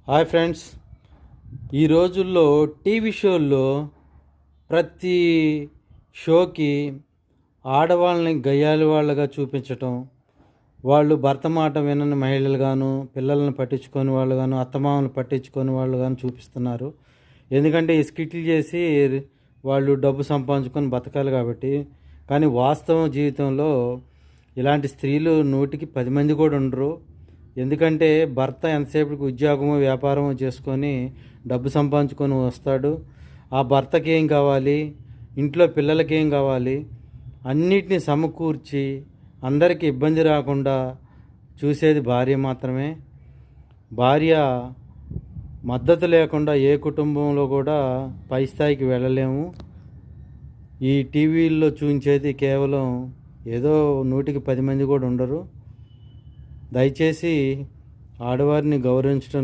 Hi friends. ఈ రోజుల్లో TV షోల్లో ప్రతి షోకి ఆడవాళ్ళని గయ్యాలి వాళ్ళగా చూపించటం, వాళ్ళు భర్త మాట వినని మహిళలుగాను, పిల్లల్ని పట్టించుకొని వాళ్ళుగాను, అత్తమామలు పట్టించుకొని వాళ్ళుగాను చూపిస్తున్నారు. ఎందుకంటే ఈ స్కిట్లు చేసి వాళ్ళు డబ్బు సంపాదించుకొని బతకాలి కాబట్టి. కానీ వాస్తవం జీవితంలో ఇలాంటి స్త్రీలు 100కి 10 మంది కూడా ఉండరు. ఎందుకంటే భర్త ఎంతసేపటికి ఉద్యోగమో వ్యాపారమో చేసుకొని డబ్బు సంపాదించుకొని వస్తాడు. ఆ భర్తకి ఏం కావాలి, ఇంట్లో పిల్లలకి ఏం కావాలి, అన్నిటినీ సమకూర్చి అందరికీ ఇబ్బంది రాకుండా చూసేది భార్య మాత్రమే. భార్య మద్దతు లేకుండా ఏ కుటుంబంలో కూడా పై స్థాయికి వెళ్ళలేము. ఈ టీవీల్లో చూపించేది కేవలం ఏదో 100కి 10 మంది కూడా ఉండరు. దయచేసి ఆడవారిని గౌరవించడం